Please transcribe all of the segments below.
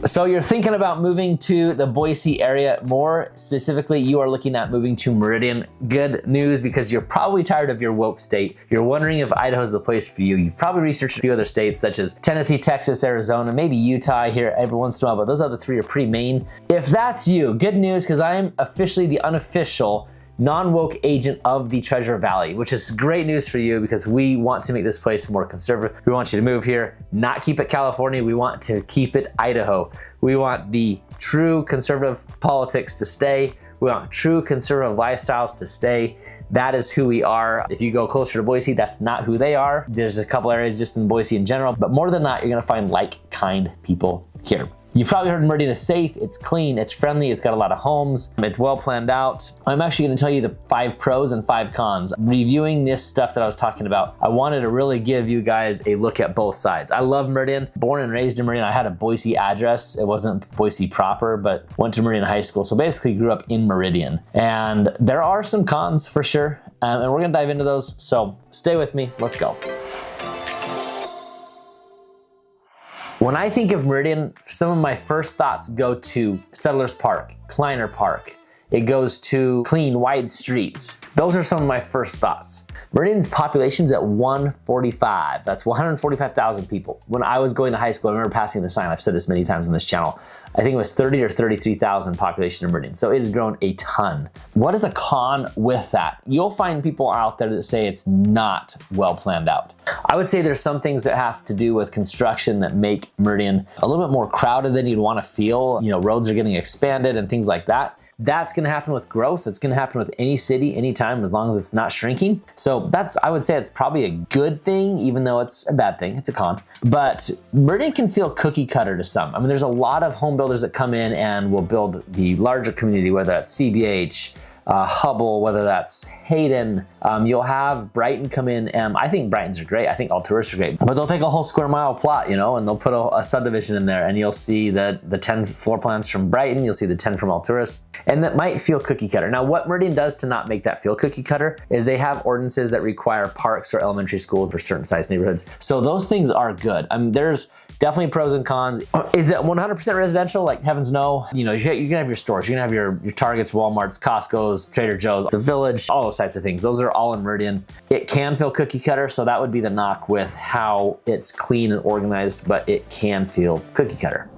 So you're thinking about moving to the Boise area. More specifically, you are looking at moving to Meridian. Good news, because you're probably tired of your woke state. You're wondering if Idaho's the place for you. You've probably researched a few other states such as Tennessee, Texas, Arizona, maybe Utah here every once in a while, but those other three are pretty main. If that's you, good news, because I am officially the unofficial non-woke agent of the Treasure Valley, which is great news for you because we want to make this place more conservative. We want you to move here, not keep it California. We want to keep it Idaho. We want the true conservative politics to stay. We want true conservative lifestyles to stay. That is who we are. If you go closer to Boise, that's not who they are. There's a couple areas just in Boise in general, but more than that, you're gonna find like-kind people here. You've probably heard Meridian is safe, it's clean, it's friendly, it's got a lot of homes, it's well planned out. I'm actually gonna tell you the 5 pros and 5 cons. Reviewing this stuff that I was talking about, I wanted to really give you guys a look at both sides. I love Meridian, born and raised in Meridian. I had a Boise address. It wasn't Boise proper, but went to Meridian High School. So basically grew up in Meridian. And there are some cons for sure. And we're gonna dive into those. So stay with me, let's go. When I think of Meridian, some of my first thoughts go to Settlers Park, Kleiner Park. It goes to clean, wide streets. Those are some of my first thoughts. Meridian's population's at 145. That's 145,000 people. When I was going to high school, I remember passing the sign. I've said this many times on this channel. I think it was 30 or 33,000 population in Meridian. So it's grown a ton. What is a con with that? You'll find people out there that say it's not well planned out. I would say there's some things that have to do with construction that make Meridian a little bit more crowded than you'd want to feel. You know, roads are getting expanded and things like that. That's gonna happen with growth. It's gonna happen with any city, anytime, as long as it's not shrinking. So I would say it's probably a good thing, even though it's a bad thing, it's a con. But Meridian can feel cookie cutter to some. I mean, there's a lot of home builders that come in and will build the larger community, whether that's CBH, Hubble, whether that's Hayden. You'll have Brighton come in, and I think Brightons are great. I think Alturas are great, but they'll take a whole square mile plot, you know, and they'll put a subdivision in there, and you'll see the 10 floor plans from Brighton, you'll see the 10 from Alturas, and that might feel cookie cutter. Now, what Meridian does to not make that feel cookie cutter is they have ordinances that require parks or elementary schools for certain size neighborhoods. So those things are good. I mean, there's definitely pros and cons. Is it 100% residential? Like, heavens no. You know, you're gonna have your stores, you're gonna have your Targets, Walmarts, Costco's, Trader Joe's, the Village, all those types of things. Those are all in Meridian. It can feel cookie cutter, so that would be the knock with how it's clean and organized, but it can feel cookie cutter.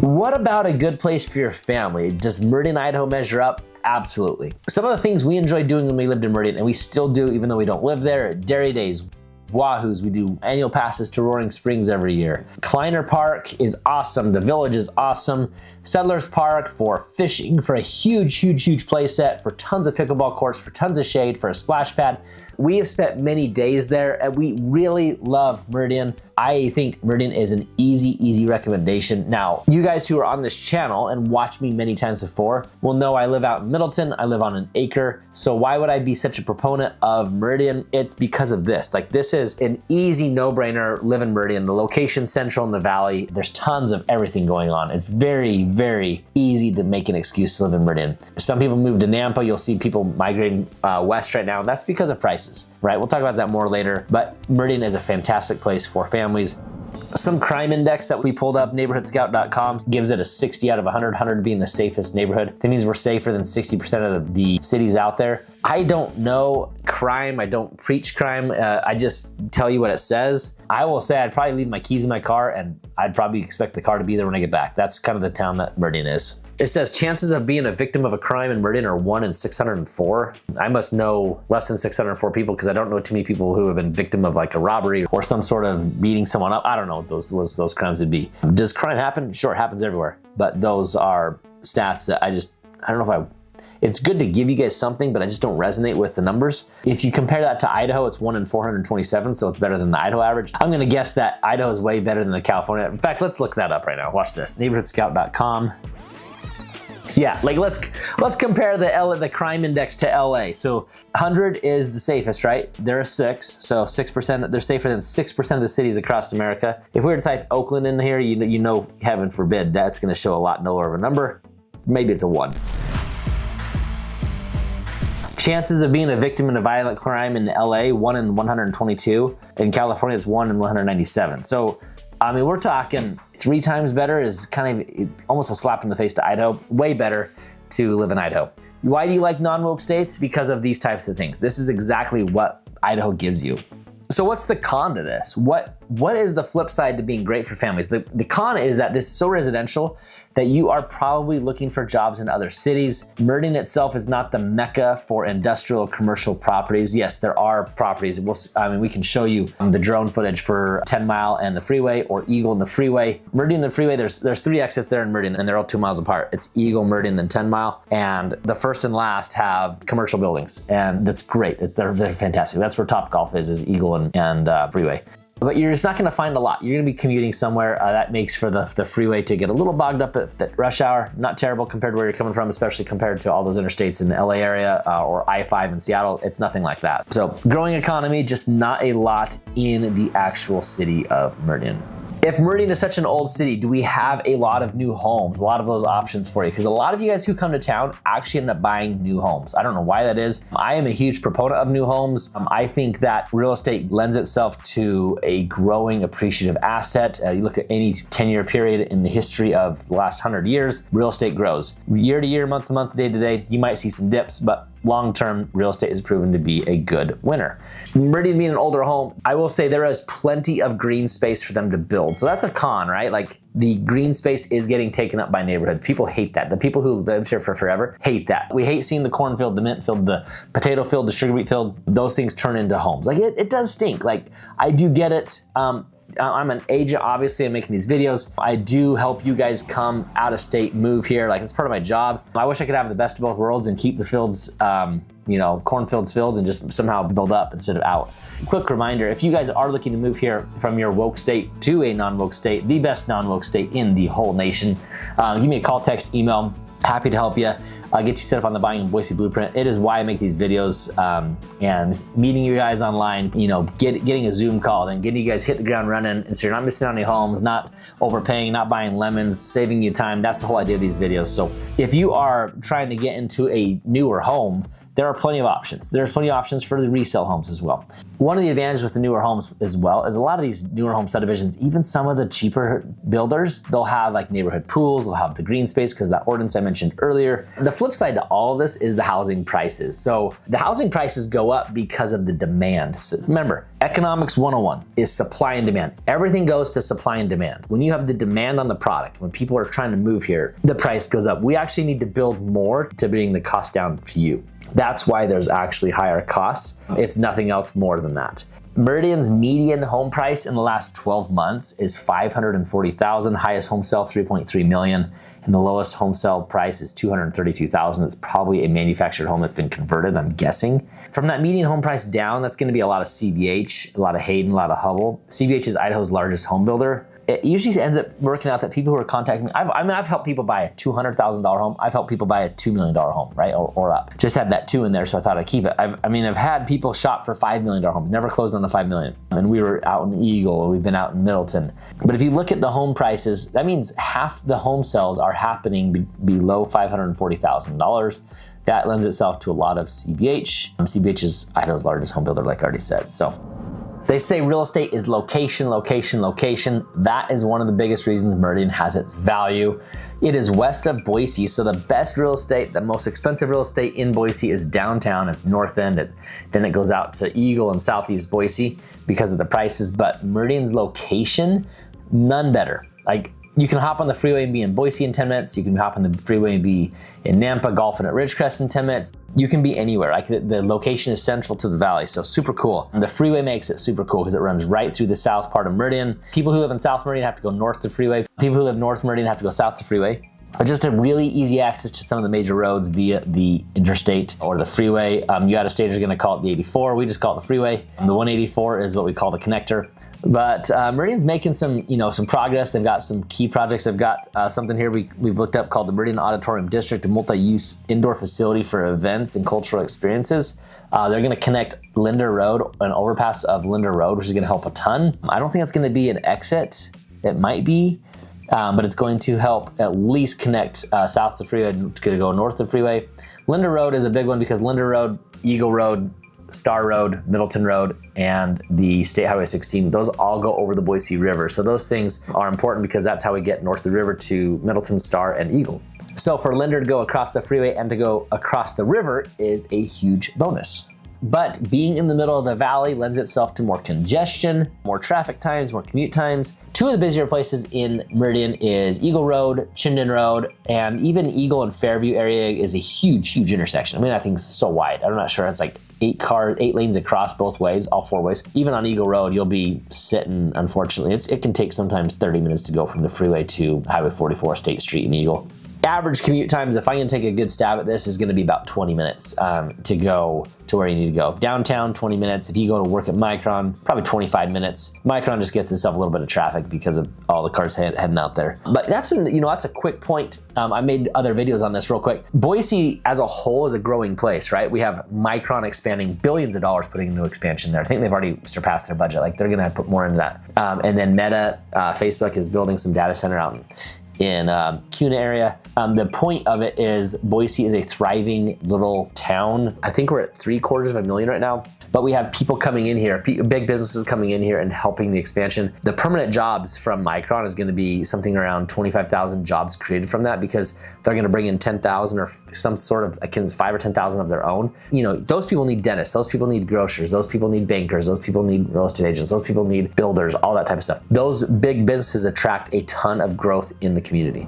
What about a good place for your family? Does Meridian, Idaho measure up? Absolutely. Some of the things we enjoyed doing when we lived in Meridian, and we still do even though we don't live there, Dairy Days, Wahoos, we do annual passes to Roaring Springs every year. Kleiner Park is awesome. The Village is awesome. Settlers Park for fishing, for a huge play set, for tons of pickleball courts, for tons of shade, for a splash pad. We have spent many days there and we really love Meridian. I think Meridian is an easy recommendation. Now, you guys who are on this channel and watched me many times before will know I live out in Middleton. I live on an acre. So why would I be such a proponent of Meridian? It's because of this. Like, this is an easy no-brainer. Live in Meridian. The location's central in the valley. There's tons of everything going on. It's very easy to make an excuse to live in Meridian. Some people move to Nampa. You'll see people migrating west right now, and that's because of prices, right? We'll talk about that more later, but Meridian is a fantastic place for families. Some crime index that we pulled up, neighborhoodscout.com, gives it a 60 out of 100, 100 being the safest neighborhood. That means we're safer than 60% of the cities out there. I don't know crime, I don't preach crime, I just tell you what it says. I will say I'd probably leave my keys in my car and I'd probably expect the car to be there when I get back. That's kind of the town that Meridian is. It says chances of being a victim of a crime in Meridian are 1 in 604. I must know less than 604 people because I don't know too many people who have been victim of like a robbery or some sort of beating someone up. I don't know what those crimes would be. Does crime happen? Sure, it happens everywhere. But those are stats that I don't know if it's good to give you guys something, but I just don't resonate with the numbers. If you compare that to Idaho, it's 1 in 427, so it's better than the Idaho average. I'm gonna guess that Idaho is way better than the California. In fact, let's look that up right now. Watch this, neighborhoodscout.com. Yeah, like let's compare the crime index to LA. So 100 is the safest, right? They're a 6, so 6%, they're safer than 6% of the cities across America. If we were to type Oakland in here, you know, heaven forbid, that's gonna show a lot lower of a number. Maybe it's a 1. Chances of being a victim in a violent crime in LA, 1 in 122. In California, it's 1 in 197. So I mean, we're talking 3 times better is kind of almost a slap in the face to Idaho. Way better to live in Idaho. Why do you like non-woke states? Because of these types of things. This is exactly what Idaho gives you. So what's the con to this? What is the flip side to being great for families? The con is that this is so residential that you are probably looking for jobs in other cities. Meridian itself is not the mecca for industrial commercial properties. Yes, there are properties. We can show you the drone footage for 10 Mile and the freeway, or Eagle and the freeway. Meridian and the freeway, there's 3 exits there in Meridian, and they're all 2 miles apart. It's Eagle, Meridian, then 10 Mile. And the first and last have commercial buildings, and that's great. They're fantastic. That's where Topgolf is Eagle and freeway. But you're just not gonna find a lot. You're gonna be commuting somewhere. That makes for the freeway to get a little bogged up at rush hour. Not terrible compared to where you're coming from, especially compared to all those interstates in the LA area or I-5 in Seattle. It's nothing like that. So growing economy, just not a lot in the actual city of Meridian. If Meridian is such an old city, do we have a lot of new homes, a lot of those options for you? Because a lot of you guys who come to town actually end up buying new homes. I don't know why that is. I am a huge proponent of new homes. I think that real estate lends itself to a growing appreciative asset. You look at any 10-year period in the history of the last 100 years, real estate grows. Year to year, month to month, day to day, you might see some dips, but long-term, real estate has proven to be a good winner. Meridian being an older home, I will say there is plenty of green space for them to build. So that's a con, right? Like the green space is getting taken up by neighborhoods. People hate that. The people who lived here for forever hate that. We hate seeing the cornfield, the mint field, the potato field, the sugar beet field, those things turn into homes. Like it does stink. Like I do get it. I'm an agent, obviously. I'm making these videos. I do help you guys come out of state, move here. Like it's part of my job. I wish I could have the best of both worlds and keep the fields, cornfields fields, and just somehow build up instead of out. Quick reminder, if you guys are looking to move here from your woke state to a non-woke state, the best non-woke state in the whole nation, give me a call, text, email. Happy to help you. Get you set up on the Buying in Boise Blueprint. It is why I make these videos, and meeting you guys online, getting a Zoom call, then getting you guys hit the ground running, and so you're not missing out on any homes, not overpaying, not buying lemons, saving you time. That's the whole idea of these videos. So if you are trying to get into a newer home, there are plenty of options. There's plenty of options for the resale homes as well. One of the advantages with the newer homes as well is a lot of these newer home subdivisions, even some of the cheaper builders, they'll have like neighborhood pools, they'll have the green space because of that ordinance I mentioned earlier. The flip side to all of this is the housing prices. So the housing prices go up because of the demand. So remember, economics 101 is supply and demand. Everything goes to supply and demand. When you have the demand on the product, when people are trying to move here, the price goes up. We actually need to build more to bring the cost down to you. That's why there's actually higher costs. It's nothing else more than that. Meridian's median home price in the last 12 months is $540,000. Highest home sale, $3.3 million. And the lowest home sale price is $232,000. It's probably a manufactured home that's been converted, I'm guessing. From that median home price down, that's gonna be a lot of CBH, a lot of Hayden, a lot of Hubble. CBH is Idaho's largest home builder. It usually ends up working out that people who are contacting me, I've helped people buy a $200,000 home. I've helped people buy a $2 million home, right, or up. Just had that 2 in there, so I thought I'd keep it. I've had people shop for $5 million homes, never closed on the $5 million. And we were out in Eagle, or we've been out in Middleton. But if you look at the home prices, that means half the home sales are happening below $540,000. That lends itself to a lot of CBH. CBH is Idaho's largest home builder, like I already said. So they say real estate is location, location, location. That is one of the biggest reasons Meridian has its value. It is west of Boise, so the best real estate, the most expensive real estate in Boise is downtown. It's north end. Then it goes out to Eagle and southeast Boise because of the prices. But Meridian's location, none better. Like, you can hop on the freeway and be in Boise in 10 minutes. You can hop on the freeway and be in Nampa, golfing at Ridgecrest in 10 minutes. You can be anywhere. Like the location is central to the valley, so super cool. And the freeway makes it super cool because it runs right through the south part of Meridian. People who live in South Meridian have to go north to freeway. People who live north Meridian have to go south to freeway. But just a really easy access to some of the major roads via the interstate or the freeway. You out of staters are gonna call it the 84. We just call it the freeway. And the 184 is what we call the connector. But Meridian's making some progress. They've got some key projects. They've got something here we've looked up called the Meridian Auditorium District, a multi-use indoor facility for events and cultural experiences. They're going to connect Linder Road, an overpass of Linder Road, which is going to help a ton. I don't think it's going to be an exit. It might be, but it's going to help at least connect south of the freeway. It's going to go north of the freeway. Linder Road is a big one because Linder Road, Eagle Road, Star Road, Middleton Road, and the State Highway 16, those all go over the Boise River. So those things are important because that's how we get north of the river to Middleton, Star, and Eagle. So for a lender to go across the freeway and to go across the river is a huge bonus. But being in the middle of the valley lends itself to more congestion, more traffic times, more commute times. Two of the busier places in Meridian is Eagle Road, Chinden Road, and even Eagle and Fairview area is a huge, huge intersection. I mean, that thing's so wide. I'm not sure, it's like 8 lanes across both ways, all 4 ways. Even on Eagle Road, you'll be sitting, unfortunately. It can take sometimes 30 minutes to go from the freeway to Highway 44, State Street in Eagle. Average commute times, if I can take a good stab at this, is gonna be about 20 minutes to go to where you need to go. Downtown, 20 minutes. If you go to work at Micron, probably 25 minutes. Micron just gets itself a little bit of traffic because of all the cars heading out there. But that's a quick point. I made other videos on this real quick. Boise as a whole is a growing place, right? We have Micron expanding billions of dollars putting into expansion there. I think they've already surpassed their budget. Like they're gonna put more into that. And then Meta, Facebook is building some data center out in Kuna area. The point of it is Boise is a thriving little town. I think we're at 750,000 right now, but we have people coming in here, big businesses coming in here and helping the expansion. The permanent jobs from Micron is gonna be something around 25,000 jobs created from that because they're gonna bring in 10,000 or some sort of, 5 or 10,000 of their own. Those people need dentists, those people need grocers, those people need bankers, those people need real estate agents, those people need builders, all that type of stuff. Those big businesses attract a ton of growth in the community.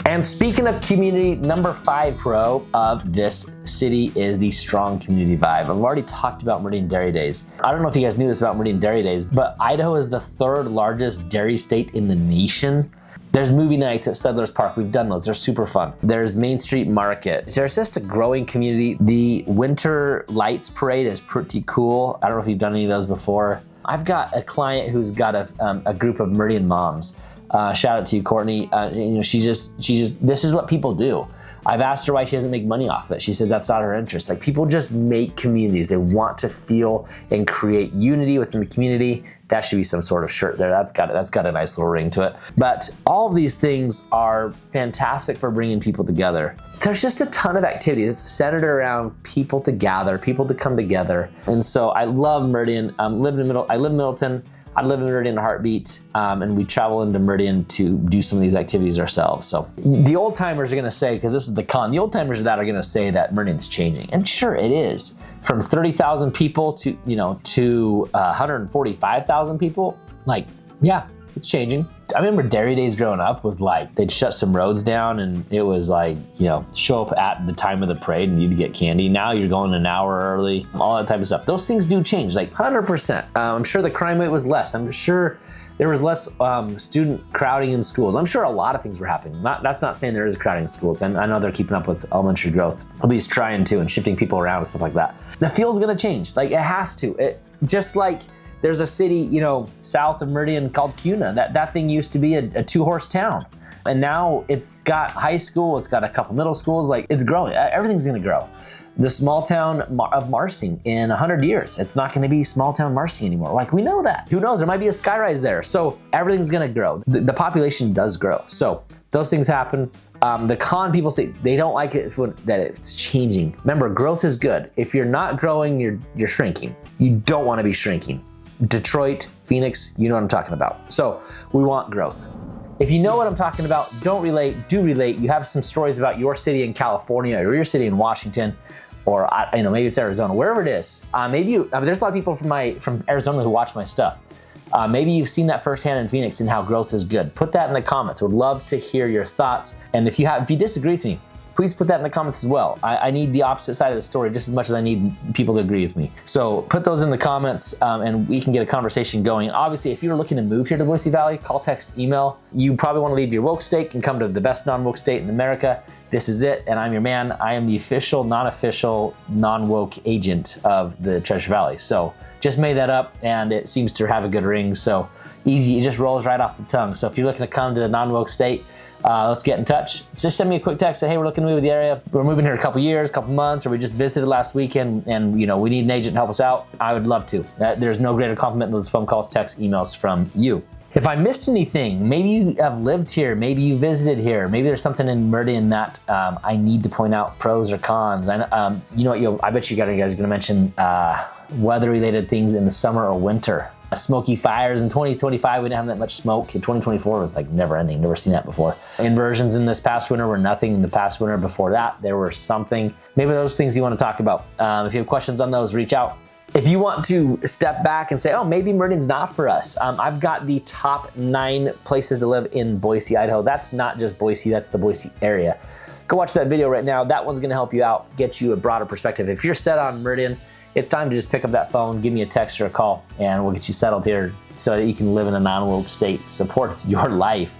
And speaking of community, number 5 pro of this city is the strong community vibe. I've already talked about Meridian Dairy Days. I don't know if you guys knew this about Meridian Dairy Days, but Idaho is the 3rd largest dairy state in the nation. There's movie nights at Settlers Park. We've done those. They're super fun. There's Main Street Market. There's just a growing community. The Winter Lights Parade is pretty cool. I don't know if you've done any of those before. I've got a client who's got a group of Meridian moms. Shout out to you, Courtney. She just, this is what people do. I've asked her why she doesn't make money off it. She said that's not her interest. Like, people just make communities. They want to feel and create unity within the community. That should be some sort of shirt there. That's got a nice little ring to it. But all of these things are fantastic for bringing people together. There's just a ton of activities. It's centered around people to gather, people to come together. And so I love Meridian. I live in Middleton. I live in Meridian in a heartbeat, and we travel into Meridian to do some of these activities ourselves. So the old timers are gonna say, because this is the con, the old timers that are gonna say that Meridian's changing. And sure, it is. From 30,000 people to 145,000 people. Like, yeah, it's changing. I remember Dairy Days growing up was like, they'd shut some roads down and it was like, show up at the time of the parade and you'd get candy. Now you're going an hour early, all that type of stuff. Those things do change, like 100%. I'm sure the crime rate was less. I'm sure there was less student crowding in schools. I'm sure a lot of things were happening. That's not saying there is crowding in schools. And I know they're keeping up with elementary growth, at least trying to, and shifting people around and stuff like that. The field's gonna change, like it has to. Just like there's a city, south of Meridian called Kuna. That thing used to be a 2-horse town. And now it's got high school, it's got a couple middle schools, like it's growing. Everything's gonna grow. The small town of Marsing in 100 years, it's not gonna be small town Marsing anymore. Like, we know that. Who knows, there might be a skyrise there. So everything's gonna grow. The population does grow. So those things happen. The con people say they don't like it that it's changing. Remember, growth is good. If you're not growing, you're shrinking. You don't wanna be shrinking. Detroit, Phoenix, you know what I'm talking about. So we want growth. If you know what I'm talking about, don't relate, do relate. You have some stories about your city in California or your city in Washington, or maybe it's Arizona, wherever it is. There's a lot of people from Arizona who watch my stuff. Maybe you've seen that firsthand in Phoenix and how growth is good. Put that in the comments. Would love to hear your thoughts. And if you disagree with me, please put that in the comments as well. I need the opposite side of the story just as much as I need people to agree with me. So put those in the comments and we can get a conversation going. Obviously, if you're looking to move here to Boise Valley, call, text, email. You probably want to leave your woke state and come to the best non-woke state in America. This is it, and I'm your man. I am the official, non-official, non-woke agent of the Treasure Valley. So just made that up and it seems to have a good ring. So easy, it just rolls right off the tongue. So if you're looking to come to the non-woke state, let's get in touch. Just send me a quick text, say, hey, we're looking to move to the area. We're moving here a couple years, couple months, or we just visited last weekend and we need an agent to help us out. I would love to. There's no greater compliment than those phone calls, texts, emails from you. If I missed anything, maybe you have lived here, maybe you visited here, maybe there's something in Meridian that I need to point out, pros or cons. You know what, I bet you guys are gonna mention weather-related things in the summer or winter. Smoky fires in 2025, we didn't have that much smoke. In 2024, it was like never ending, never seen that before. Inversions in this past winter were nothing. In the past winter before that, there were something. Maybe those things you wanna talk about. If you have questions on those, reach out. If you want to step back and say, oh, maybe Meridian's not for us, I've got the top 9 places to live in Boise, Idaho. That's not just Boise, that's the Boise area. Go watch that video right now. That one's gonna help you out, get you a broader perspective. If you're set on Meridian, it's time to just pick up that phone, give me a text or a call, and we'll get you settled here so that you can live in a non-woke state. Supports your life.